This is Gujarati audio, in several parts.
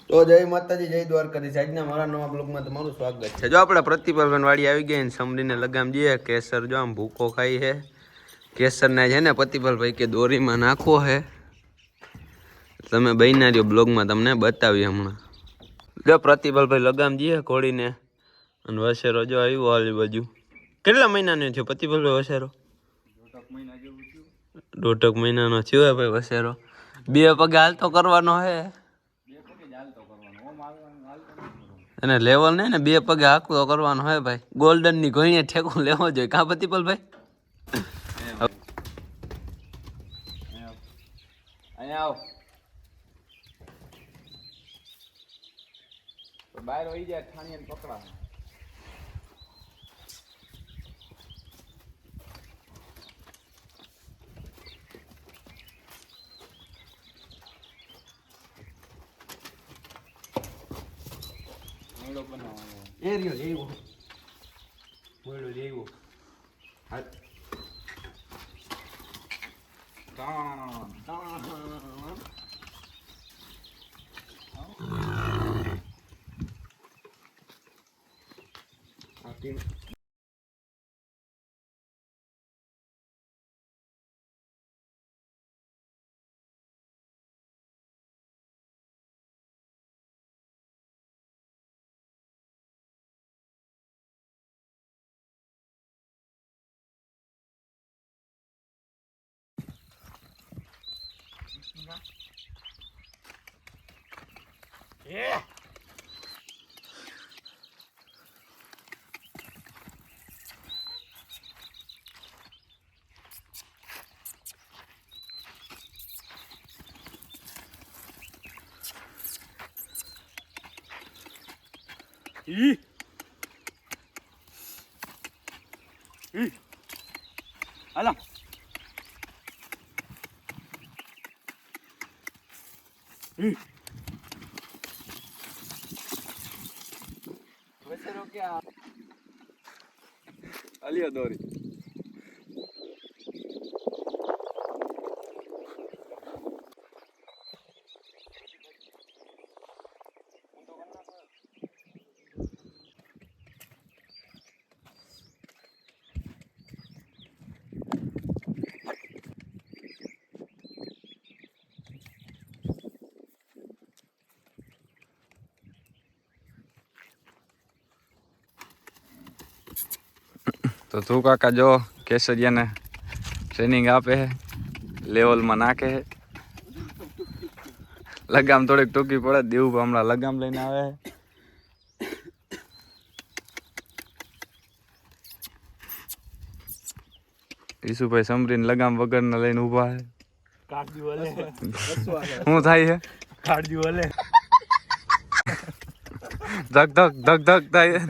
તો જય માતાજી, જય દ્વારકાધીશ. આજના મારા નવા બ્લોગમાં તમારું સ્વાગત છે. જો આપણે પ્રતિભાબેન વાડી આવી ગયા ને સમડીને લગામ જઈએ. કેસર જો આમ ભૂકો ખાઈ છે. કેસરને છે ને પ્રતિભાભાઈ કે દોરીમાં નાખવો છે. તમે બન્યા રહ્યો બ્લોગમાં, તમને બતાવી હમણાં. જો પ્રતિભાભાઈ લગામ જઈએ ઘોડીને અને વસેરો જો આવ્યો હાલી બાજુ. કેટલા મહિનાનો થયો પ્રતિભાભાઈ વસેરો? 1.5 મહિનાનો થયો ભાઈ વસેરો. 2 પગે હાલતો કરવાનો હે અને લેવલ નહીં ને 2 પગે હાંકતો કરવાનો હોય ભાઈ. ગોલ્ડન ની ઘોડીએ ઠેકો લેવો જોઈએ કા પ્રતિભાભાઈ? અહીંયા આવ બહાર વહી જાય ઠાણીને પકડા. એ રહ્યો લેવો બોલો લેવો હાથ તાં તાં આપી Yeah. Alam. Wesero क्या? Aliya Dori. તો તું કાકા જો કેસરિયાને ટ્રેનિંગ આપે છે, લેવલમાં નાખે છે. લગામ થોડીક ટૂંકી પડે. દેવું હમણાં લગામ લઈને આવે છે. ઈસુભાઈ સમરીને લગામ વગરના લઈને ઊભા છે. શું થાય છે? ધક ધક ધક ધક થાય.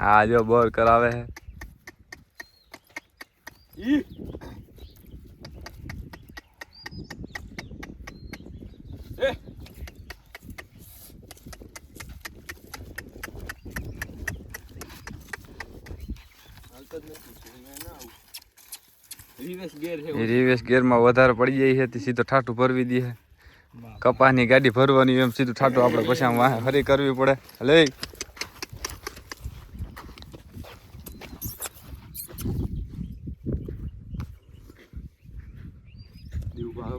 હા જો બોર કરાવે છે. રિવેશ ગેરમાં વધારે પડી જાય છે સીધો ઠાઠું ભરવી દે છે. કપાસની ગાડી ભરવાની એમ સીધું ઠાઠું આપણે પછી આમ વાહ હરી કરવી પડે. હલે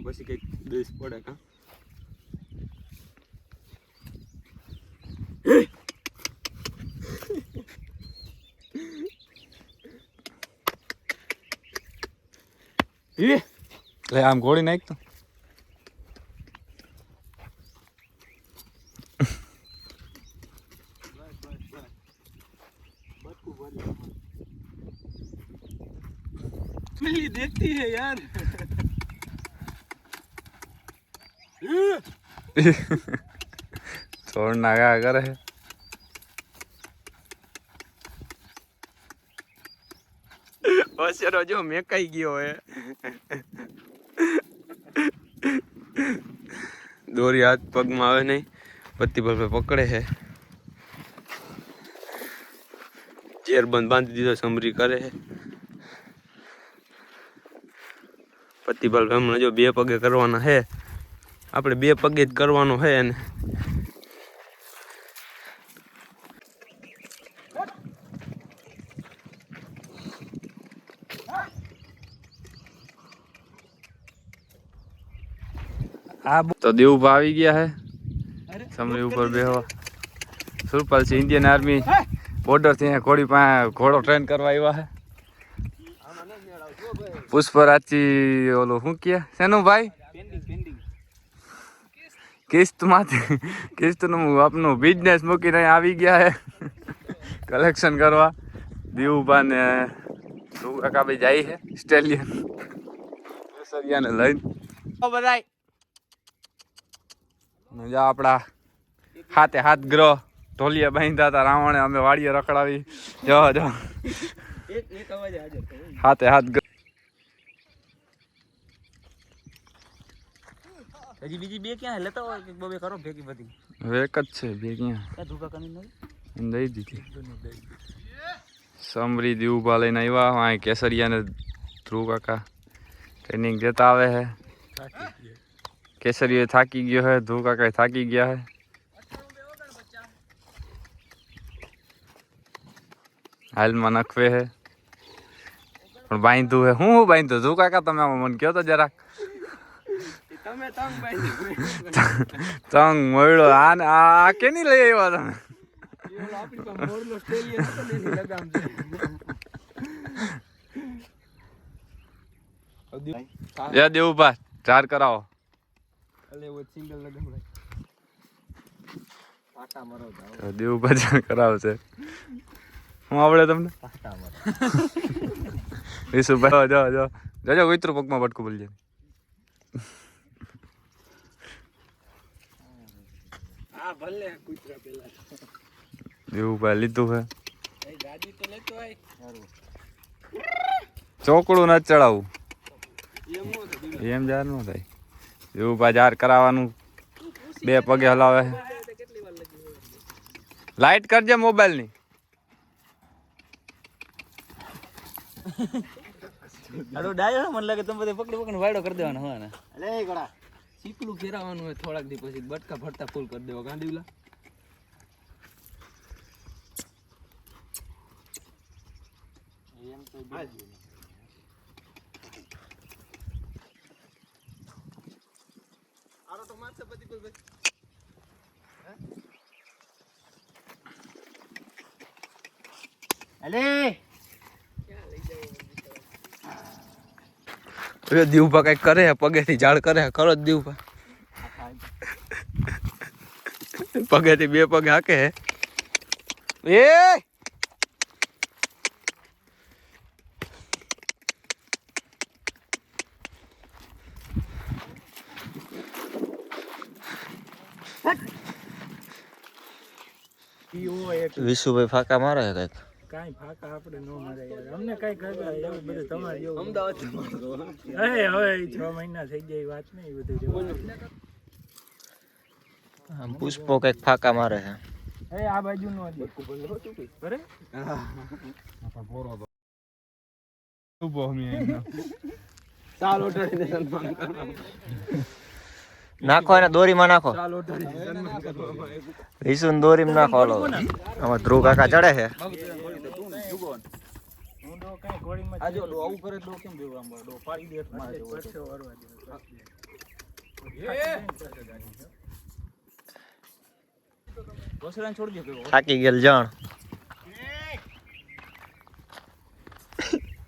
પછી કઈક દેશ પડે કા લે આમ ઘોડી નાખ તો. देखती है यार. छोड़ नागा अगर है વસેરો જો મેકાઈ ગયો હે. દોરી હાથ પગમાં આવે નહીં. પ્રતિભાભાઈ પકડે છે. ચેર બંધ બાંધી દીધો. સમરી કરે છે. પ્રતિભાભાઈ હમણાં જો 2 પગે કરવાના છે. આપણે 2 પગે જ કરવાનું છે ને તો દેવુભા આવી ગયા હે સમરી ઉપર બેહવા સુરપાલ છે ઇન્ડિયન આર્મી બોર્ડર થી ઘોડી પાસે ઘોડો ટ્રેન કરવા આવ્યા હે પુષ્પરાજી ઓલો શું કે શેનું ભાઈ કિસ્ત નું આપનું બિઝનેસ મૂકીને આવી ગયા હે કલેક્શન કરવા દેવુભા ને કાકા ભાઈ જાય છે સ્ટેલિયન સરિયાને લઈને બધાય આપડા હાથ ગ્રહ ઢોલિયા બાંધ્યા હતા રાવણે અમે વાડીએ રખડાવી જો હાથ ગ્રહ હજી બીજી 2 ક્યાં લેતા હોય કે 2 કરો ભેગી બધી એક જ છે 2 ક્યાં ધુકા કની નહીં દઈ દીધી સમરી દેવુભા લઈને આવ્યા અહીં કેસરિયાને ધ્રુવ કાકા ટ્રેનિંગ દેતા આવે છે કેસરીયો થાકી ગયો હે ધ્રુવ કાકા થાકી ગયા હે હાલમાં નખવે હે પણ બાંધ્યું હે હું બાંધ્યું ધ્રુવ કાકા તમે મને કહો તો જરાક તંગ મળ્યો આ કેની લઈ આવ્યા તમે દેવુભા ચાર કરાવો દેવુભા ચાર કરાવશે હું આવડે તમને વિશુભાઈ જો કુતરું પગમાં બટકું બોલજે દેવુભા લીધું હે ચોકડું ન ચડાવવું એમ જાર ન થાય દેવુભા જાર કરાવવાનું 2 પગે હલાવે લાઈટ કરજે મોબાઈલ ની આડો ડાયો મને લાગે તમે બધે પકડી વાયડો કરી દેવાનો હોય ને અલે ગડા ચીકલું ફેરવાનું હોય થોડાક દી પછી બટકા ફરતા ફૂલ કરી દેવા ગાંડીલા એમ તો આરો તો મારશે પતિ કોઈ ભાઈ અલે દેવુભા કઈક કરે પગેથી ઝાડ કરે કરો જ દેવુભા પગેથી 2 પગ હાકે એ વિશુભાઈ ફાકા મારે છે કઈક કાઈ ફાકા આપણે નો મારે યાર અમને કઈ ખબર એવું બધું તમારી એવું અમદાવાદ હવે 6 મહિના થઈ જાય વાત નહીં બધું પુષ્પો કઈક ફાકા મારે છે આ બાજુ નો બરે ચાલો ઓટડીને સન્માન કરવા નાખો એને દોરીમાં નાખો વિશુન દોરીમાં નાખો હાલો આમાં ધ્રુવ કાકા ચડે છે આજો ડો આવું કરે ડો કેમ દેવું આમ ડો પાડી દે મારે વરસે વરવા દે વસરાને છોડી દે થાકી ગયેલ જાણ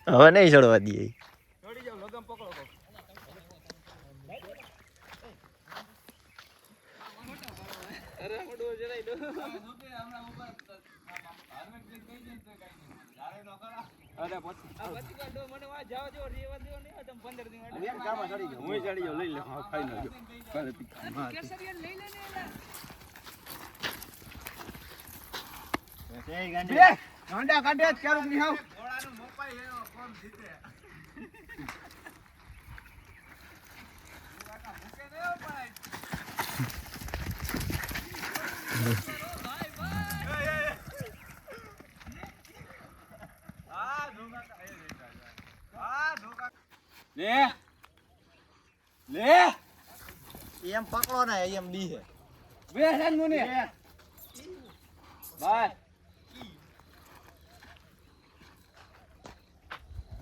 હવે નહીં ચડવા દઈએ છોડી જાવ લગમ પકડો અરે મોડો જરાઈ દો હમણાં ઉભા ધાર્મિક કઈ જઈ તો કઈ નહીં જારે નો કરા અરે પછી આ પછી ડો મને વા જાવ જો રેવા દેવો નહીં તમે 15 દિન માટે એમ કામાં ચડી જાવ હું ચડી જાવ લઈ લે હા ખાઈ લેજો કાલે પીકા કેસરિયન લઈ લે ને એલા ગાંડા કાઢે ક્યારેક નહીં આવ ઘોડાનું મોપાઈ હે કોણ જીતે એમ પકડો ને એમ ડી છે બે હેન મુને બસ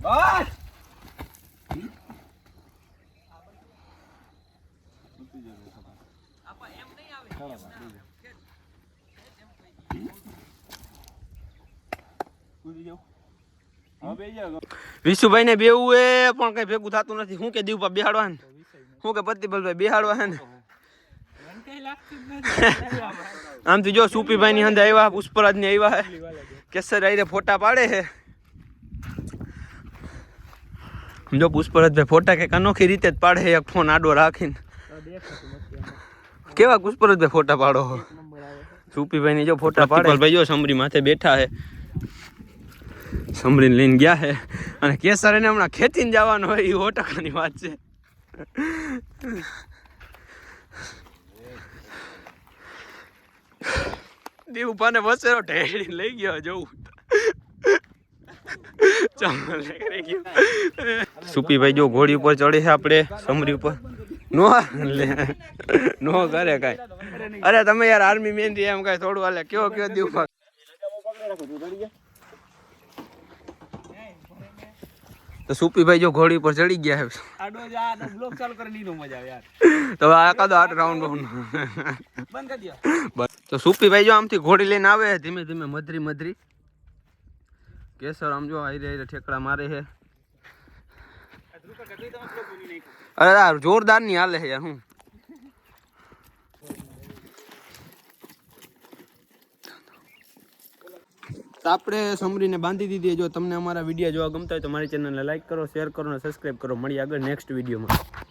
બસ વિશુભાઈ ને બેવું એ પણ કઈ ભેગું થતું નથી. શું કે દીવ બેહાડવા ને શું કે પ્રતિભલભાઈ બેહાડવા હે ને આમથી જો સુપીભાઈ ની અંદર આવ્યા, પુષ્પરાજ ની આવ્યા હે, કેસર આઈને ફોટા પાડે છે. જો પુષ્પરાજભાઈ ફોટા કઈક અનોખી રીતે જ પાડે છે, એક ફોન આડો રાખીને. કેવા પુષ્પરાજભાઈ ફોટા પાડો સુપીભાઈ ની જો ફોટા પાડે. ભાઈ જો સમરી માથે બેઠા છે, સમરીને લઈને ગયા છે અને કેસર એને હમણાં ખેંચીને જવાનો હોય એ 100%ની વાત છે. દીવ પાને વસેરો ઢેડી લઈ ગયો જોવું. સુપીભાઈ જો ઘોડી ઉપર ચડે છે, આપણે સમરી ઉપર નો કરે કઈ. અરે તમે યાર આર્મી મેન એમ કઈ થોડું હાલે. કયો દીવ તો સુપીભાઈ જો ઘોડી ઉપર ચડી ગયા છે. આડો જા તો બ્લોક ચાલુ કરી લીધો મજા આવે યાર. તો આ કાદો 8 રાઉન્ડ બંધ કરી દો. તો સુપીભાઈ જો આમથી ઘોડી લઈને આવે ધીમે ધીમે મધરી કેસર આમ જો આઈ ઠેકડા મારે છે. અરે યાર જોરદાર ની હાલે છે યાર. હું આપણે સમરીને બાંધી દીધી. જો તમને અમારા વિડીયો જોવા ગમતા હોય તો મારી ચેનલને લાઈક કરો, શેર કરો અને સબસ્ક્રાઈબ કરો. મળીએ આગળ નેક્સ્ટ વિડીયોમાં.